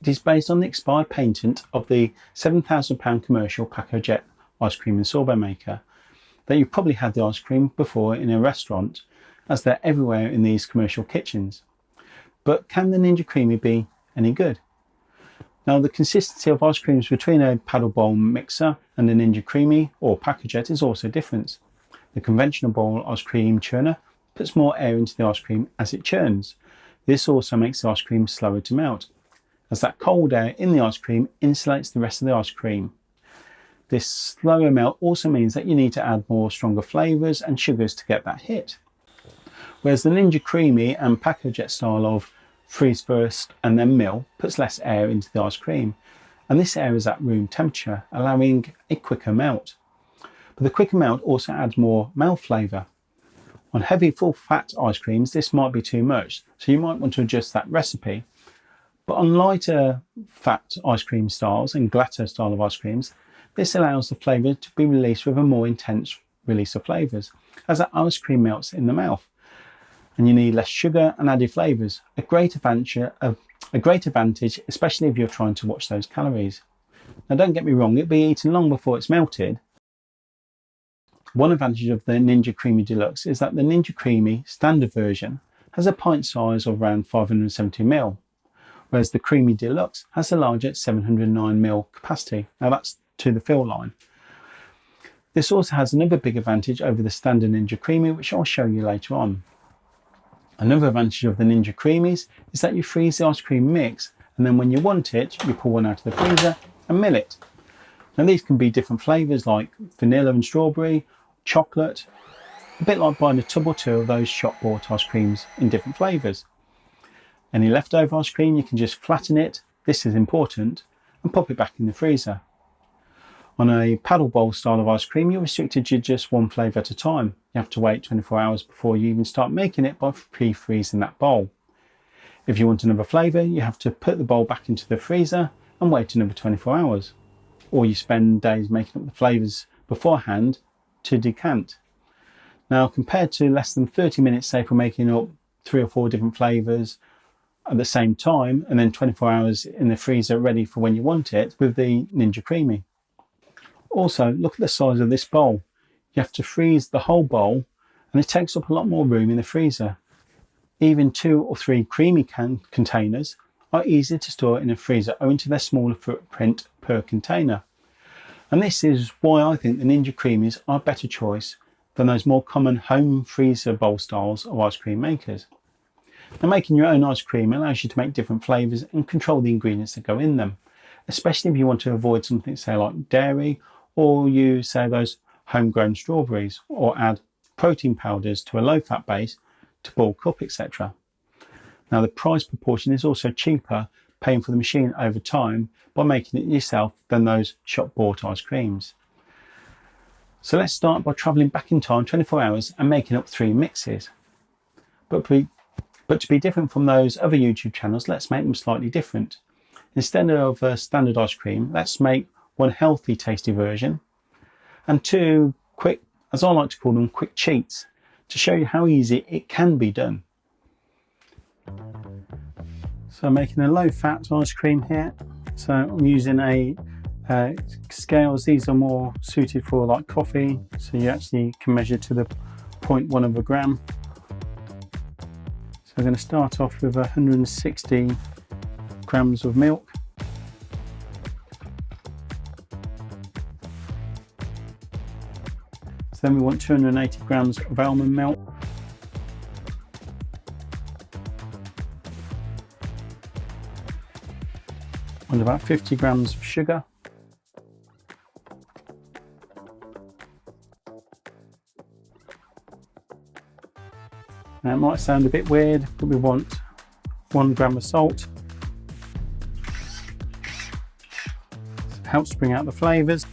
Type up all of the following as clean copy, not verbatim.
It is based on the expired patent of the £7,000 commercial Pacojet ice cream and sorbet maker. That you've probably had the ice cream before in a restaurant, as they're everywhere in these commercial kitchens. But can the Ninja Creami be any good? Now, the consistency of ice creams between a paddle bowl mixer and a Ninja Creami or Pacojet is also different. The conventional bowl ice cream churner puts more air into the ice cream as it churns. This also makes the ice cream slower to melt, as that cold air in the ice cream insulates the rest of the ice cream. This slower melt also means that you need to add more stronger flavours and sugars to get that hit. Whereas the Ninja Creami and Pacojet style of freeze first and then mill puts less air into the ice cream, and this air is at room temperature, allowing a quicker melt. But the quicker melt also adds more mouth flavour. On heavy full fat ice creams this might be too much, so you might want to adjust that recipe. But on lighter fat ice cream styles and gelato style of ice creams, this allows the flavour to be released with a more intense release of flavours, as that ice cream melts in the mouth, and you need less sugar and added flavours. A great advantage, especially if you're trying to watch those calories. Now, don't get me wrong, it'll be eaten long before it's melted. One advantage of the Ninja Creami Deluxe is that the Ninja Creami standard version has a pint size of around 570ml, whereas the Creami Deluxe has a larger 709ml capacity. Now, that's to the fill line. This also has another big advantage over the standard Ninja Creami, which I'll show you later on. Another advantage of the Ninja Creamis is that you freeze the ice cream mix, and then when you want it, you pull one out of the freezer and mill it. Now, these can be different flavours like vanilla and strawberry, chocolate, a bit like buying a tub or two of those shop bought ice creams in different flavours. Any leftover ice cream, you can just flatten it, this is important, and pop it back in the freezer. On a paddle bowl style of ice cream, you're restricted to just one flavour at a time. You have to wait 24 hours before you even start making it by pre-freezing that bowl. If you want another flavour, you have to put the bowl back into the freezer and wait another 24 hours. Or you spend days making up the flavours beforehand to decant. Now, compared to less than 30 minutes, say, for making up 3 or 4 different flavours at the same time, and then 24 hours in the freezer ready for when you want it with the Ninja Creami. Also, look at the size of this bowl. You have to freeze the whole bowl, and it takes up a lot more room in the freezer. Even 2 or 3 Creami containers are easier to store in a freezer owing to their smaller footprint per container. And this is why I think the Ninja Creamis are a better choice than those more common home freezer bowl styles of ice cream makers. Now, making your own ice cream allows you to make different flavours and control the ingredients that go in them, especially if you want to avoid something, say, like dairy, or use, say, those homegrown strawberries, or add protein powders to a low-fat base to bulk up, etc. Now, the price proportion is also cheaper paying for the machine over time by making it yourself than those shop-bought ice creams. So let's start by travelling back in time 24 hours and making up 3 mixes. But to be different from those other YouTube channels, let's make them slightly different. Instead of a standard ice cream, let's make one healthy, tasty version, and 2 quick, as I like to call them, quick cheats, to show you how easy it can be done. So I'm making a low-fat ice cream here. So I'm using a scales. These are more suited for like coffee, so you actually can measure to the 0.1 of a gram. So I'm going to start off with 160 grams of milk. So then we want 280 grams of almond milk. And about 50 grams of sugar. Now, it might sound a bit weird, but we want 1 gram of salt. It helps bring out the flavours.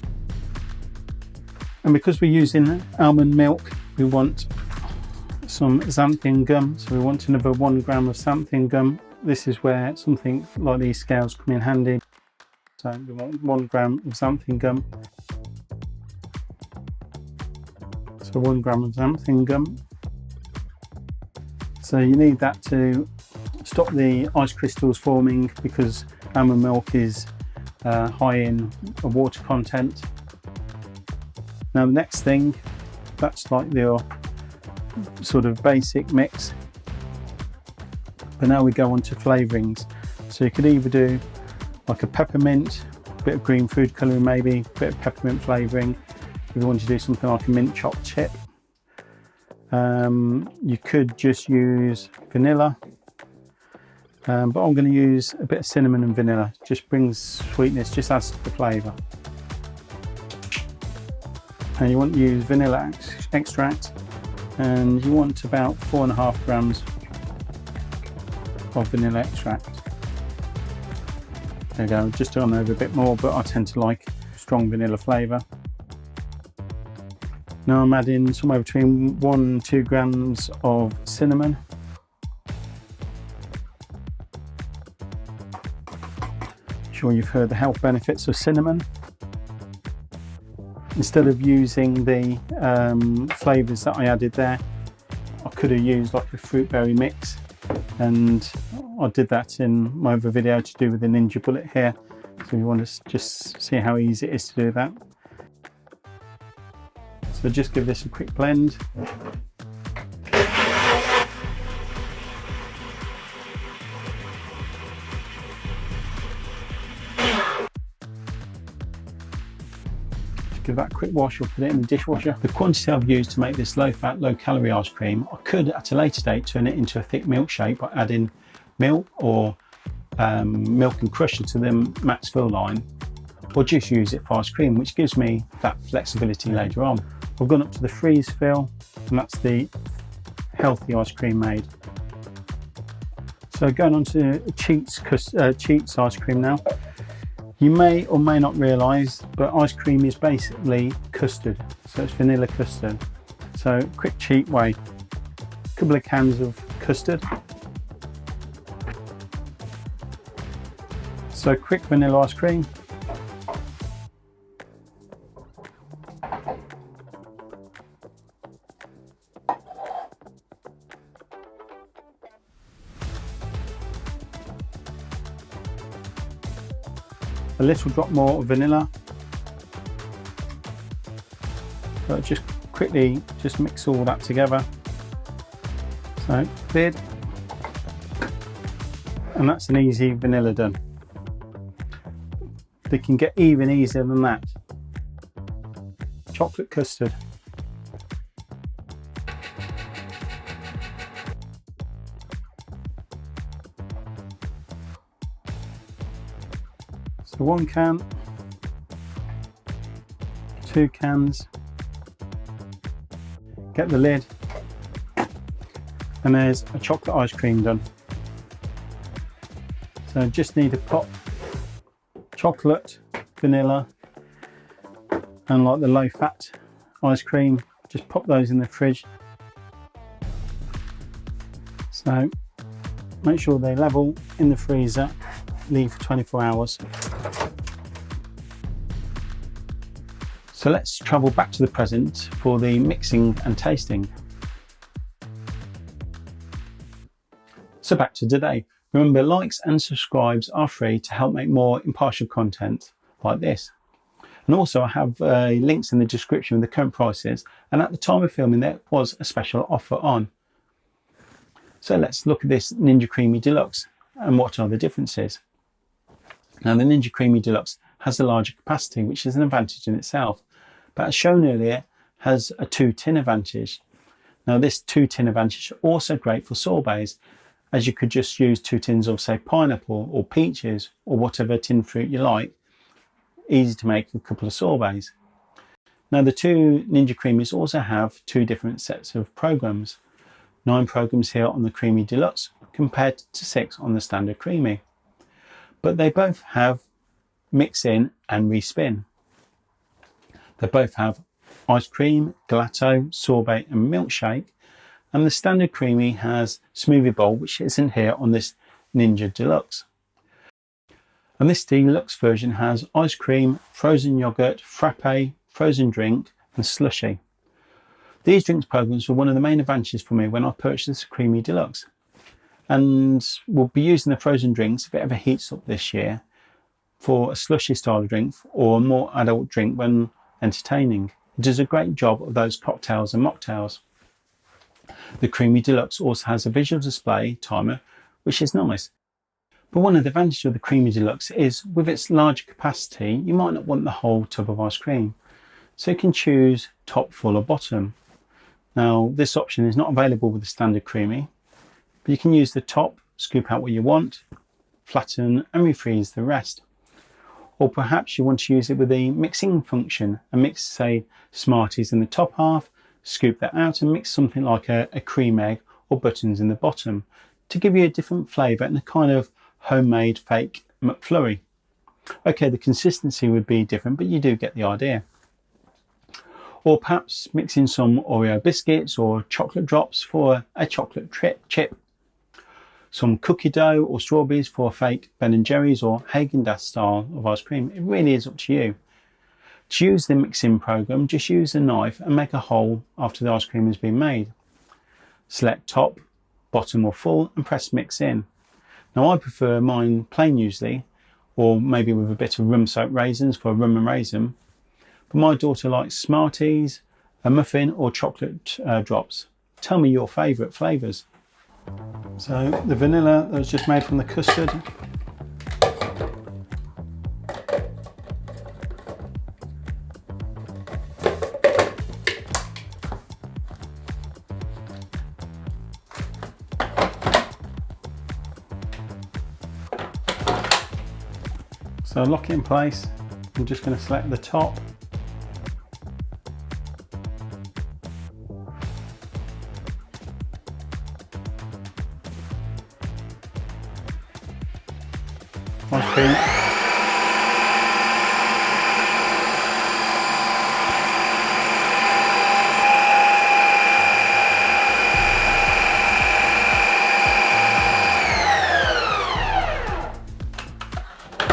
And because we're using almond milk, we want some xanthan gum. So we want another 1 gram of xanthan gum. This is where something like these scales come in handy. So we want 1 gram of xanthan gum. So 1 gram of xanthan gum. So you need that to stop the ice crystals forming, because almond milk is high in water content. Now the next thing, that's like your sort of basic mix, but now we go on to flavourings. So you could either do like a peppermint, a bit of green food colouring maybe, a bit of peppermint flavouring. If you want to do something like a mint chopped chip, you could just use vanilla, but I'm going to use a bit of cinnamon and vanilla. Just brings sweetness, just adds to the flavour. And you want to use vanilla extract, and you want about 4.5 grams of vanilla extract. There you go, just gone over a bit more, but I tend to like strong vanilla flavour. Now I'm adding somewhere between 1 and 2 grams of cinnamon. I'm sure you've heard the health benefits of cinnamon. Instead of using the flavours that I added there, I could have used like a fruit berry mix, and I did that in my other video to do with the Ninja Bullet here. So you want to just see how easy it is to do that. So just give this a quick blend. Give that a quick wash or put it in the dishwasher. The quantity I've used to make this low fat, low calorie ice cream, I could at a later date turn it into a thick milkshake by adding milk or milk and crusher to the max fill line, or just use it for ice cream, which gives me that flexibility later on. I've gone up to the freeze fill, and that's the healthy ice cream made. So going on to Cheats ice cream now. You may or may not realise, but ice cream is basically custard, so it's vanilla custard. So quick cheat way, a couple of cans of custard. So quick vanilla ice cream. A little drop more of vanilla. So just quickly just mix all that together. So lid, and that's an easy vanilla done. They can get even easier than that. Chocolate custard. So 1 can, 2 cans, get the lid, and there's a chocolate ice cream done. So just need to pop chocolate, vanilla, and like the low fat ice cream, just pop those in the fridge. So make sure they're level in the freezer, leave for 24 hours. So let's travel back to the present for the mixing and tasting. So back to today. Remember, likes and subscribes are free to help make more impartial content like this. And also I have links in the description with the current prices, and at the time of filming there was a special offer on. So let's look at this Ninja Creami Deluxe and what are the differences. Now the Ninja Creami Deluxe has a larger capacity, which is an advantage in itself, but as shown earlier has a 2 tin advantage. Now this 2 tin advantage is also great for sorbets, as you could just use 2 tins of say pineapple or peaches or whatever tin fruit you like. Easy to make a couple of sorbets. Now the 2 Ninja Creamis also have 2 different sets of programs. 9 programs here on the Creami Deluxe compared to 6 on the standard Creami. But they both have mix in and respin. They both have ice cream, gelato, sorbet and milkshake, and the standard Creami has smoothie bowl, which isn't here on this Ninja Deluxe. And this Deluxe version has ice cream, frozen yogurt, frappe, frozen drink and slushy. These drinks programs were one of the main advantages for me when I purchased this Creami Deluxe, and we'll be using the frozen drinks if it ever heats up this year. for a slushy style drink or a more adult drink when entertaining. It does a great job of those cocktails and mocktails. The Creami Deluxe also has a visual display timer, which is nice. But one of the advantages of the Creami Deluxe is, with its larger capacity, you might not want the whole tub of ice cream. So you can choose top, full or bottom. Now this option is not available with the standard Creami, but you can use the top, scoop out what you want, flatten and refreeze the rest. Or perhaps you want to use it with the mixing function and mix, say, Smarties in the top half, scoop that out and mix something like a cream egg or buttons in the bottom to give you a different flavour and a kind of homemade fake McFlurry. Okay, the consistency would be different, but you do get the idea. Or perhaps mix in some Oreo biscuits or chocolate drops for a chocolate chip. Some cookie dough or strawberries for a fake Ben & Jerry's or Haagen-Dazs style of ice cream. It really is up to you. To use the mixing program, just use a knife and make a hole after the ice cream has been made. Select top, bottom or full and press mix in. Now I prefer mine plain usually, or maybe with a bit of rum soaked raisins for rum and raisin. But my daughter likes Smarties, a muffin or chocolate drops. Tell me your favourite flavours. So the vanilla that was just made from the custard. So lock it in place. I'm just going to select the top. Ice cream.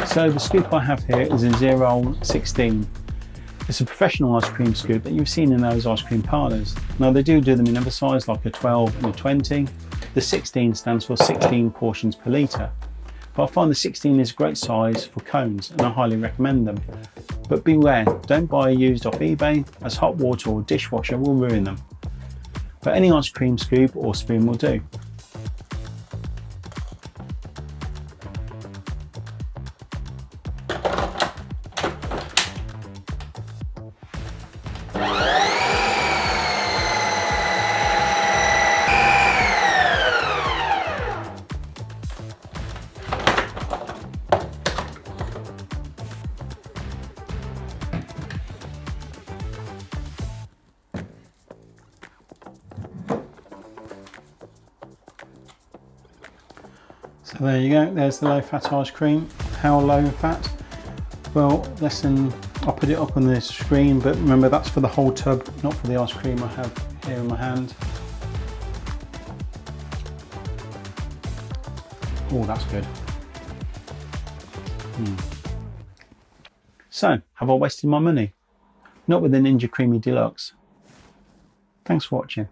So the scoop I have here is a 016. It's a professional ice cream scoop that you've seen in those ice cream parlours. Now they do them in other sizes like a 12 and a 20. The 16 stands for 16 portions per litre. But I find the 16 is a great size for cones and I highly recommend them. But beware, don't buy used off eBay as hot water or dishwasher will ruin them. But any ice cream scoop or spoon will do. So there you go, there's the low fat ice cream. How low fat? Well, I'll put it up on the screen, but remember that's for the whole tub, not for the ice cream I have here in my hand. Oh, that's good. So, have I wasted my money? Not with the Ninja Creami Deluxe. Thanks for watching.